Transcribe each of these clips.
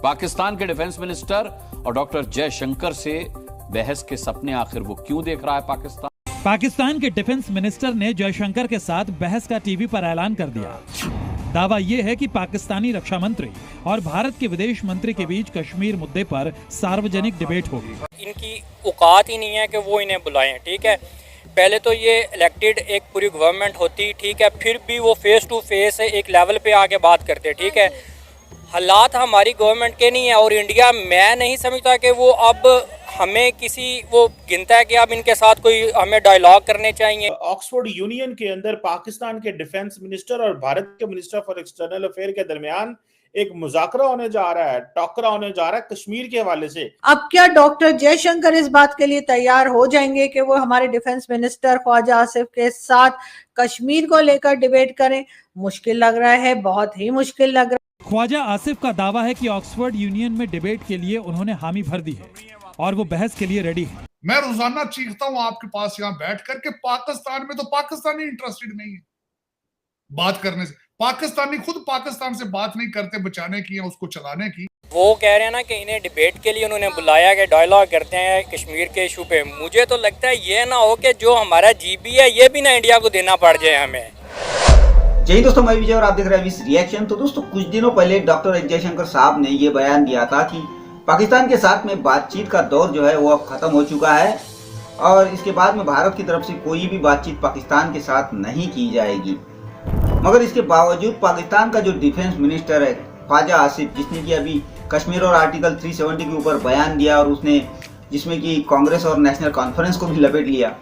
पाकिस्तान के defence minister और doctor Jaishankar से बहस के सपने आखिर वो क्यों देख रहा है पाकिस्तान के डिफेंस मिनिस्टर ने जयशंकर के साथ बहस का टीवी पर ऐलान कर दिया। दावा ये है कि पाकिस्तानी रक्षा मंत्री और भारत के विदेश मंत्री के बीच कश्मीर मुद्दे पर सार्वजनिक डिबेट होगी। इनकी औकात ही नहीं है कि वो इन्हें बुलाएं, ठीक है। पहले तो ये इलेक्टेड एक पूरी गवर्नमेंट होती, ठीक है, फिर भी वो फेस टू फेस एक लेवल पे आके बात करते, ठीक है। हालात हमारी गवर्नमेंट के नहीं है और इंडिया, मैं नहीं समझता कि वो अब हमें किसी वो गिनता है कि अब इनके साथ कोई हमें डायलॉग करने चाहिए। ऑक्सफोर्ड यूनियन के अंदर पाकिस्तान के डिफेंस मिनिस्टर और भारत के मिनिस्टर फॉर एक्सटर्नल अफेयर के दरमियान एक मुज़ाकरा होने जा रहा है, टॉकरा होने जा रहा है कश्मीर के हवाले से। अब क्या डॉक्टर जयशंकर इस बात के लिए तैयार हो जाएंगे कि वो हमारे डिफेंस मिनिस्टर ख्वाजा आसिफ के साथ कश्मीर को लेकर डिबेट करें? मुश्किल लग रहा है, बहुत ही मुश्किल लग रहा है। ख्वाजा आसिफ का दावा है कि ऑक्सफोर्ड यूनियन में डिबेट के लिए उन्होंने हामी भर दी है और वो बहस के लिए रेडी है। मैं रोजाना चीखता हूं आपके पास यहाँ बैठ कर के पाकिस्तान में तो पाकिस्तानी इंटरेस्टेड नहीं है बात करने से। पाकिस्तानी खुद पाकिस्तान से बात नहीं करते बचाने की या उसको चलाने की। वो कह रहे हैं ना कि इन्हें डिबेट के लिए उन्होंने बुलाया कि डायलॉग करते हैं कश्मीर के इशू पे। मुझे तो लगता है ये ना हो कि जो हमारा जीबी है ये भी ना इंडिया को देना पड़ जाए हमें। जय दोस्तों, मैं विजय और आप देख रहे हैं विस रिएक्शन। तो दोस्तों, कुछ दिनों पहले डॉक्टर एस जयशंकर साहब ने ये बयान दिया था कि पाकिस्तान के साथ में बातचीत का दौर जो है वो अब खत्म हो चुका है और इसके बाद में भारत की तरफ से कोई भी बातचीत पाकिस्तान के साथ नहीं की जाएगी। मगर इसके बावजूद पाकिस्तान का जो डिफेंस मिनिस्टर है ख्वाजा आसिफ, जिसने कि अभी कश्मीर और आर्टिकल 370 के ऊपर बयान दिया और उसने जिसमें कि कांग्रेस और नेशनल कॉन्फ्रेंस को भी लपेट लिया,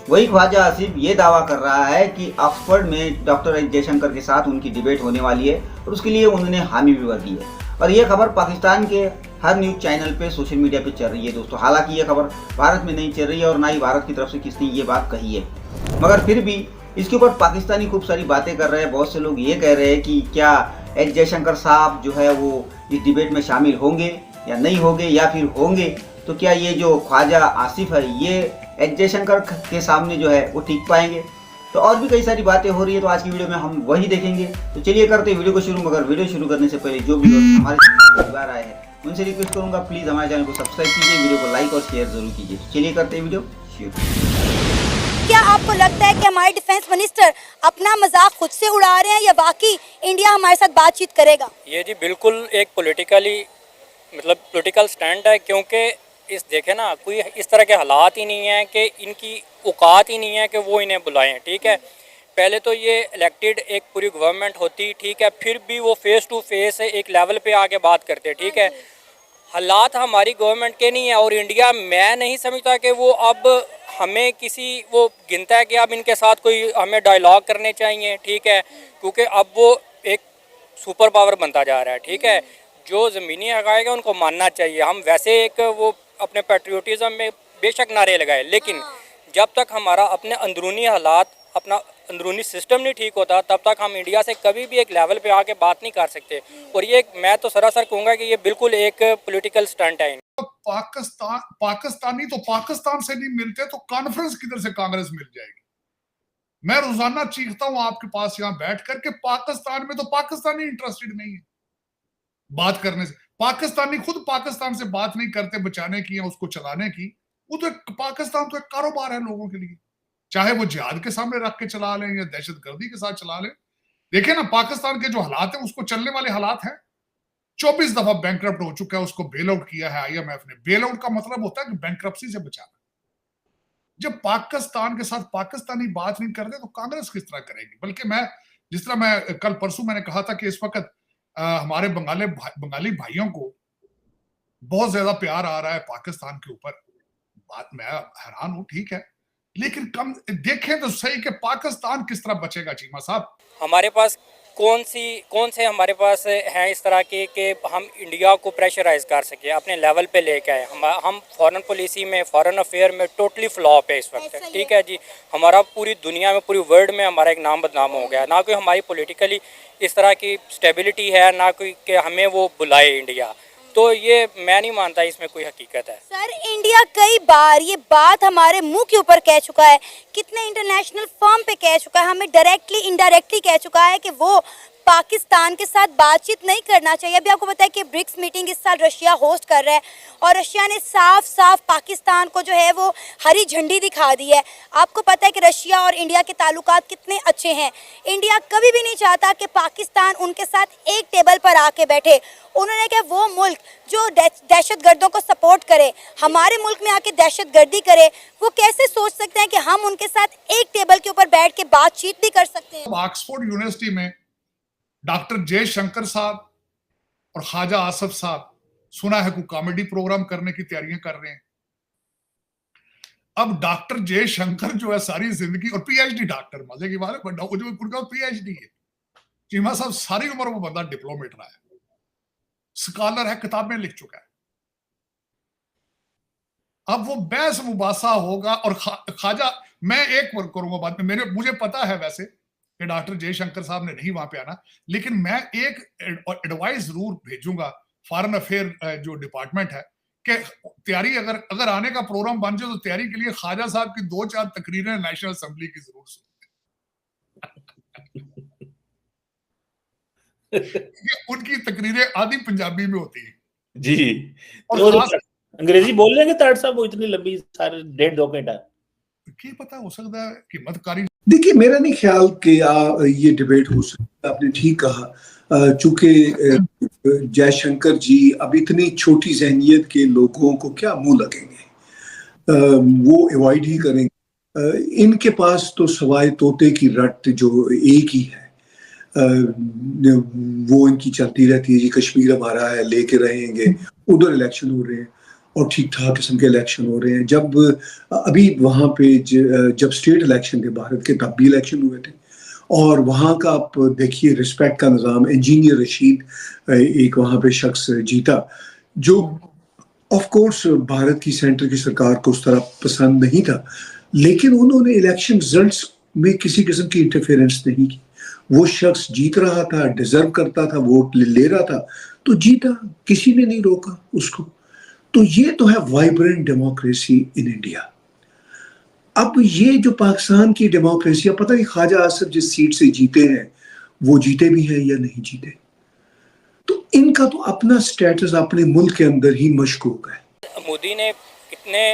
वही ख्वाजा आसिफ ये दावा कर रहा है कि ऑक्सफोर्ड में डॉक्टर एस जयशंकर के साथ उनकी डिबेट होने वाली है और उसके लिए उन्होंने हामी भी भर दी है। और ये खबर पाकिस्तान के हर न्यूज़ चैनल पे, सोशल मीडिया पे चल रही है दोस्तों। हालांकि ये खबर भारत में नहीं चल रही है और ना ही भारत की तरफ से किसने ये बात कही है, मगर फिर भी इसके ऊपर पाकिस्तानी खूब सारी बातें कर रहे हैं। बहुत से लोग ये कह रहे हैं कि क्या एस जयशंकर साहब जो है वो इस डिबेट में शामिल होंगे या नहीं होंगे, या फिर होंगे तो क्या ये जो ख्वाजा आसिफ है ये एस जयशंकर के सामने जो है वो टिक पाएंगे। तो और भी कई सारी बातें हो रही है, तो आज की वीडियो में हम वही देखेंगे। तो चलिए करते हैं वीडियो को शुरू। मगर वीडियो शुरू करने से पहले जो भी दोस्त हमारे परिवार आए हैं उनसे रिक्वेस्ट करूंगा, प्लीज़ हमारे चैनल को सब्सक्राइब कीजिए, वीडियो को लाइक और शेयर जरूर कीजिए। तो चलिए करते हैं वीडियो शुरू। क्या आपको लगता है कि हमारे डिफेंस मिनिस्टर अपना मजाक खुद से उड़ा रहे हैं या वाकई इंडिया हमारे साथ बातचीत करेगा? ये जी बिल्कुल एक पॉलिटिकल स्टैंड है, क्योंकि इस देखे ना कोई इस तरह के हालात ही नहीं है कि इनकी औकात ही नहीं है कि वो इन्हें बुलाएं, ठीक है। पहले तो ये इलेक्टेड एक पूरी गवर्नमेंट होती, ठीक है, फिर भी वो फेस टू फेस एक लेवल पे आके बात करते, ठीक है। हालात हमारी गवर्नमेंट के नहीं है और इंडिया, मैं नहीं समझता कि वो अब हमें किसी वो गिनता है कि अब इनके साथ कोई हमें डायलॉग करने चाहिए, ठीक है, क्योंकि अब वो एक सुपर पावर बनता जा रहा है, ठीक है। जो ज़मीनी हक़ाइक़ है उनको मानना चाहिए। हम वैसे एक वो अपने पेट्रियोटिज़म में बेशक नारे लगाए, लेकिन जब तक हमारा अपने अंदरूनी हालात, अपना अंदरूनी सिस्टम नहीं ठीक होता, तब तक हम इंडिया से कभी भी एक लेवल पे आके बात नहीं कर सकते। और ये मैं तो सरासर कहूँगा कि ये बिल्कुल एक पॉलिटिकल स्टंट है। पाकिस्तानी तो पाकिस्तान से नहीं मिलते तो कॉन्फ्रेंस किधर से कांग्रेस मिल जाएगी। मैं रोजाना चीखता हूं आपके पास यहाँ बैठ कर के पाकिस्तान में तो पाकिस्तानी इंटरेस्टेड नहीं है बात करने से। पाकिस्तानी खुद पाकिस्तान से बात नहीं करते बचाने की या उसको चलाने की। वो तो पाकिस्तान तो एक कारोबार है लोगों के लिए, चाहे वो जिहाद के सामने रख के चला लें या दहशतगर्दी के साथ चला लें। देखिए ना, पाकिस्तान के जो हालात हैं उसको चलने वाले हालात हैं। 24 दफा बैंकरप्ट हो चुका है, उसको बेल आउट किया है आईएमएफ ने। बेल आउट का मतलब होता है कि बैंकरप्सी से बचाना। जब पाकिस्तान के साथ पाकिस्तानी बात नहीं करते तो कांग्रेस किस तरह करेगी। बल्कि मैं जिस तरह मैं कल परसों मैंने कहा था कि इस वक्त हमारे बंगाली भाइयों को बहुत ज्यादा प्यार आ रहा है पाकिस्तान के ऊपर। बात मैं हैरान हूं, ठीक है, लेकिन कम देखें तो सही कि पाकिस्तान किस तरह बचेगा। चीमा साहब, हमारे पास कौन से हमारे पास हैं इस तरह के कि हम इंडिया को प्रेशराइज कर सके, अपने लेवल पे लेके आए। हम फॉरेन पॉलिसी में, फॉरेन अफेयर में टोटली फ्लॉप है इस वक्त, ठीक है जी। हमारा पूरी दुनिया में, पूरी वर्ल्ड में हमारा एक नाम बदनाम हो गया। ना कोई हमारी पॉलिटिकली इस तरह की स्टेबिलिटी है, ना कोई कि हमें वो बुलाए इंडिया। तो ये मैं नहीं मानता इसमें कोई हकीकत है। सर इंडिया कई बार ये बात हमारे मुंह के ऊपर कह चुका है, कितने इंटरनेशनल फर्म पे कह चुका है, हमें डायरेक्टली इनडायरेक्टली कह चुका है कि वो पाकिस्तान के साथ बातचीत नहीं करना चाहिए। अभी आपको पता है कि ब्रिक्स मीटिंग इस साल रशिया होस्ट कर रहा है और रशिया ने साफ साफ पाकिस्तान को जो है वो हरी झंडी दिखा दी है। आपको पता है कि रशिया और इंडिया के ताल्लुकात कितने अच्छे हैं। इंडिया कभी भी नहीं चाहता कि पाकिस्तान उनके साथ एक टेबल पर आके बैठे। उन्होंने कहा वो मुल्क जो दहशतगर्दों को सपोर्ट करे, हमारे मुल्क में आके दहशतगर्दी करे, वो कैसे सोच सकते हैं कि हम उनके साथ एक टेबल के ऊपर बैठ के बातचीत भी कर सकते हैं। ऑक्सफोर्ड यूनिवर्सिटी में डॉक्टर जयशंकर साहब और ख्वाजा आसिफ साहब सुना है कोई कॉमेडी प्रोग्राम करने की तैयारियां कर रहे हैं। अब डॉक्टर जयशंकर जो है सारी जिंदगी, और पीएचडी डॉक्टर, मजे की बात है, उनका पीएचडी है। चीमा साहब सारी उम्र वो बंदा डिप्लोमेट रहा है, स्कॉलर है, किताबें लिख चुका है। अब वो बहस मुबासा होगा और ख्वाजा, मैं एक वर्क करूंगा बाद में, मुझे पता है वैसे कि डॉक्टर जयशंकर साहब ने नहीं वहां पे आना, लेकिन मैं एक एडवाइस जरूर भेजूंगा फॉरेन अफेयर जो डिपार्टमेंट है कि तैयारी अगर आने का प्रोग्राम बन जाए तो तैयारी के लिए ख्वाजा साहब की 2-4 तकरीरें नेशनल असेंबली की जरूर सुनते। उनकी तकरीरें आधी पंजाबी में होती है जी, और तो अंग्रेजी बोल लेंगे ताड़ साहब वो इतनी लंबी, सारे 1.5-2 घंटा, क्या पता हो सकता है कि मतकारी। देखिए मेरा नहीं ख्याल कि ये डिबेट हो सकता, आपने ठीक कहा, चूंकि जयशंकर जी अब इतनी छोटी जहनियत के लोगों को क्या मुंह लगेंगे, वो अवॉइड ही करेंगे। इनके पास तो सवाए तोते की रट जो एक ही है, वो इनकी चलती रहती है, जी कश्मीर हमारा है, लेके रहेंगे, उधर इलेक्शन हो रहे हैं और ठीक ठाक किस्म के इलेक्शन हो रहे हैं। जब अभी वहाँ पे जब स्टेट इलेक्शन थे भारत के, तब भी इलेक्शन हुए थे और वहाँ का आप देखिए रिस्पेक्ट का निज़ाम, इंजीनियर रशीद एक वहाँ पे शख्स जीता जो ऑफ कोर्स भारत की सेंटर की सरकार को उस तरह पसंद नहीं था, लेकिन उन्होंने इलेक्शन रिजल्ट्स में किसी किस्म की इंटरफेरेंस नहीं की। वो शख्स जीत रहा था, डिजर्व करता था, वोट ले रहा था, तो जीता, किसी ने नहीं रोका उसको। तो ये तो है वाइब्रेंट डेमोक्रेसी इन इंडिया। अब ये जो पाकिस्तान की डेमोक्रेसी, पता नहीं ख्वाजा आसिफ जिस सीट से जीते हैं वो जीते भी हैं या नहीं जीते, तो इनका तो अपना स्टेटस अपने मुल्क के अंदर ही मशकूक है। मोदी ने कितने,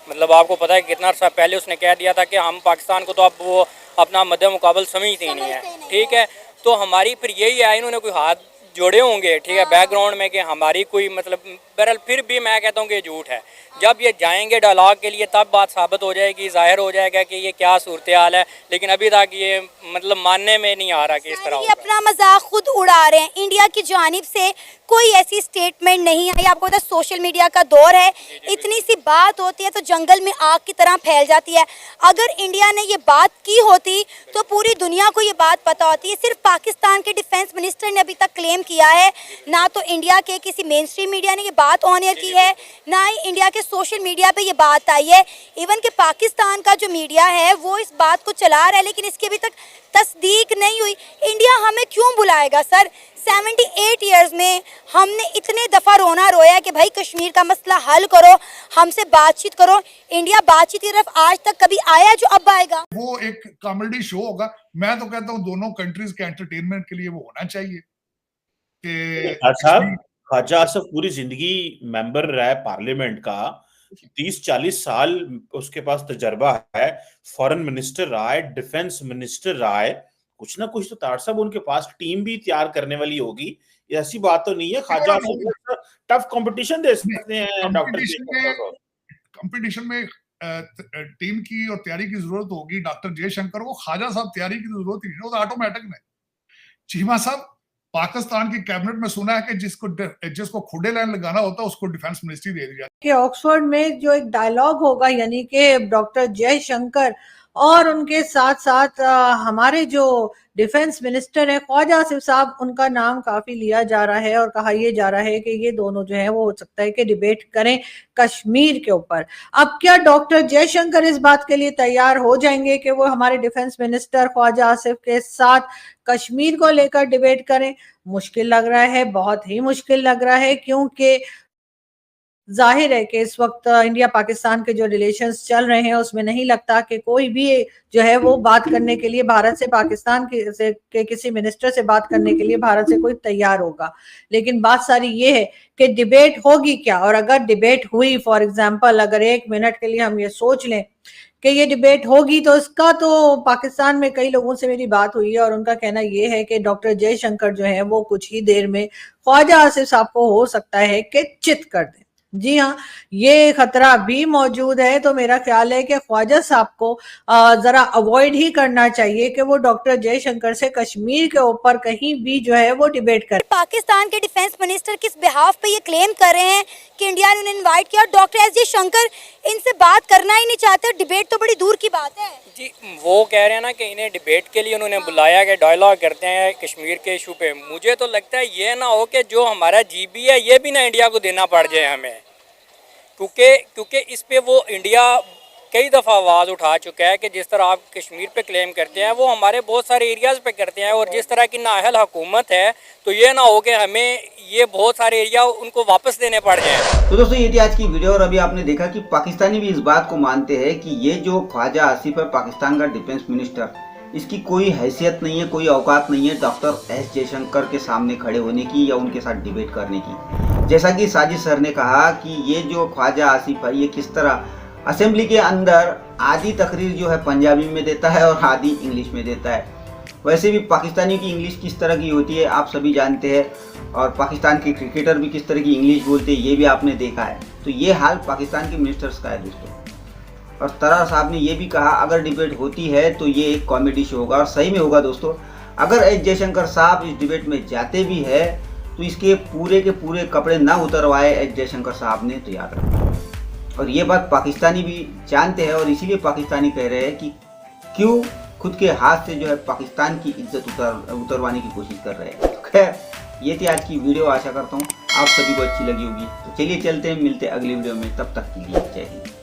मतलब आपको पता है कितना अर्सा पहले उसने कह दिया था कि हम पाकिस्तान को तो अब वो अपना मद्दे मुकाबल समझते ही नहीं है, ठीक है। तो हमारी फिर यही है, इन्होंने कोई हाथ जोड़े होंगे, ठीक है, बैकग्राउंड में कि हमारी कोई मतलब, बहरहाल फिर भी मैं कहता हूँ कि ये झूठ है। जब ये जाएंगे डायलॉग के लिए तब बात साबित हो जाएगी, जाहिर हो जाएगा कि ये क्या सूरत हाल है, लेकिन अभी तक ये मतलब मानने में नहीं आ रहा कि इस तरह ये अपना मजाक खुद उड़ा रहे हैं। इंडिया की जानिब से कोई ऐसी स्टेटमेंट नहीं आई। आपको पता है सोशल मीडिया का दौर है, इतनी सी बात होती है तो जंगल में आग की तरह फैल जाती है। अगर इंडिया ने ये बात की होती तो पूरी दुनिया को ये बात पता होती है। सिर्फ पाकिस्तान के डिफेंस मिनिस्टर ने अभी तक क्लेम किया है, ना तो इंडिया के किसी मेन स्ट्रीम मीडिया ने ये बात ऑन एयर की है, ना ही इंडिया के सोशल मीडिया पे ये बात आई है। इवन के पाकिस्तान का जो मीडिया है वो इस बात को चला रहा है, लेकिन इसकी अभी तक तस्दीक नहीं हुई। इंडिया हमें क्यों बुलाएगा सर? 78 ईयर्स में हमने इतने दफ़ा रोना रोया कि भाई कश्मीर का मसला हल करो, हमसे बातचीत करो। इंडिया बातचीत की तरफ आज तक कभी आया जो अब आएगा? वो एक कॉमेडी शो होगा। मैं तो कहता हूँ दोनों कंट्रीज के एंटरटेनमेंट के लिए वो होना चाहिए कि ख्वाजा आसिफ पूरी जिंदगी मेंबर रहा है पार्लियामेंट का, 30-40 साल उसके पास तजर्बा है, फॉरेन मिनिस्टर रहा है, डिफेंस मिनिस्टर रहा है, कुछ ना कुछ तो ताड़ साहब उनके पास टीम भी तैयार करने वाली होगी। ये ऐसी बात तो नहीं है ख्वाजा आसिफ टफ कंपटीशन दे सकते हैं डॉक्टर। कंपटीशन में टीम की और तैयारी की जरूरत होगी। डॉक्टर जयशंकर को ख्वाजा साहब तैयारी की जरूरत ही नहीं, वो तो ऑटोमेटिक है। चीमा साहब पाकिस्तान की कैबिनेट में सुना है कि जिसको खुडे लाइन लगाना होता है उसको डिफेंस मिनिस्ट्री दे दी जाती है। कि ऑक्सफोर्ड में जो एक डायलॉग होगा, यानी कि डॉक्टर जयशंकर और उनके साथ साथ हमारे जो डिफेंस मिनिस्टर है ख्वाजा आसिफ साहब, उनका नाम काफी लिया जा रहा है और कहा यह जा रहा है कि ये दोनों जो है वो हो सकता है कि डिबेट करें कश्मीर के ऊपर। अब क्या डॉक्टर जयशंकर इस बात के लिए तैयार हो जाएंगे कि वो हमारे डिफेंस मिनिस्टर ख्वाजा आसिफ के साथ कश्मीर को लेकर डिबेट करें? मुश्किल लग रहा है, बहुत ही मुश्किल लग रहा है, क्योंकि जाहिर है कि इस वक्त इंडिया पाकिस्तान के जो रिलेशंस चल रहे हैं उसमें नहीं लगता कि कोई भी जो है वो बात करने के लिए भारत से, पाकिस्तान के किसी मिनिस्टर से बात करने के लिए भारत से कोई तैयार होगा। लेकिन बात सारी ये है कि डिबेट होगी क्या, और अगर डिबेट हुई, फॉर एग्जांपल अगर 1 मिनट के लिए हम ये सोच लें कि ये डिबेट होगी, तो इसका तो पाकिस्तान में कई लोगों से मेरी बात हुई है और उनका कहना ये है कि डॉक्टर जयशंकर जो है वो कुछ ही देर में ख्वाजा आसिफ साहब को हो सकता है कि चित कर दें। जी हाँ, ये खतरा भी मौजूद है। तो मेरा ख्याल है कि ख्वाजा साहब को जरा अवॉइड ही करना चाहिए कि वो डॉक्टर जयशंकर से कश्मीर के ऊपर कहीं भी जो है वो डिबेट करें। पाकिस्तान के डिफेंस मिनिस्टर किस बिहाफ पे ये क्लेम कर रहे हैं कि इंडिया ने उन्हें इन्वाइट किया, डॉक्टर एस जयशंकर इनसे बात करना ही नहीं चाहते, डिबेट तो बड़ी दूर की बात है। जी, वो कह रहे हैं ना कि इन्हें डिबेट के लिए उन्होंने बुलाया कि डायलॉग करते हैं कश्मीर के इशू पे। मुझे तो लगता है ये ना हो कि जो हमारा जीबी है ये भी ना इंडिया को देना पड़ जाए हमें, क्योंकि इस पे वो इंडिया कई दफ़ा आवाज़ उठा चुका है कि जिस तरह आप कश्मीर पे क्लेम करते हैं वो हमारे बहुत सारे एरियाज़ पे करते हैं, और जिस तरह की नाअहल हुकूमत है तो ये ना हो कि हमें ये बहुत सारे एरिया उनको वापस देने पड़ जाए। तो दोस्तों ये थी आज की वीडियो, और अभी आपने देखा कि पाकिस्तानी भी इस बात को मानते हैं कि ये जो ख्वाजा आसिफ है पाकिस्तान का डिफेंस मिनिस्टर, इसकी कोई हैसियत नहीं है, कोई औकात नहीं है डॉक्टर एस जयशंकर के सामने खड़े होने की या उनके साथ डिबेट करने की। जैसा कि साजिद सर ने कहा कि ये जो ख्वाजा आसिफ है ये किस तरह असेंबली के अंदर आधी तकरीर जो है पंजाबी में देता है और आधी इंग्लिश में देता है। वैसे भी पाकिस्तानी की इंग्लिश किस तरह की होती है आप सभी जानते हैं, और पाकिस्तान के क्रिकेटर भी किस तरह की इंग्लिश बोलते हैं ये भी आपने देखा है। तो ये हाल पाकिस्तान के मिनिस्टर्स का है दोस्तों। और तरा साहब ने ये भी कहा अगर डिबेट होती है तो ये एक कॉमेडी शो होगा, और सही में होगा दोस्तों। अगर एस जयशंकर साहब इस डिबेट में जाते भी है तो इसके पूरे के पूरे कपड़े ना उतरवाए एस जयशंकर साहब ने, तो याद रखो। और ये बात पाकिस्तानी भी जानते हैं, और इसीलिए पाकिस्तानी कह रहे हैं कि क्यों खुद के हाथ से जो है पाकिस्तान की इज्जत उतरवाने की कोशिश कर रहे हैं। खैर ये थी आज की वीडियो, आशा करता हूँ आप सभी को अच्छी लगी होगी। तो चलिए चलते हैं, मिलते हैं अगली वीडियो में, तब तक के लिए जय हिंद।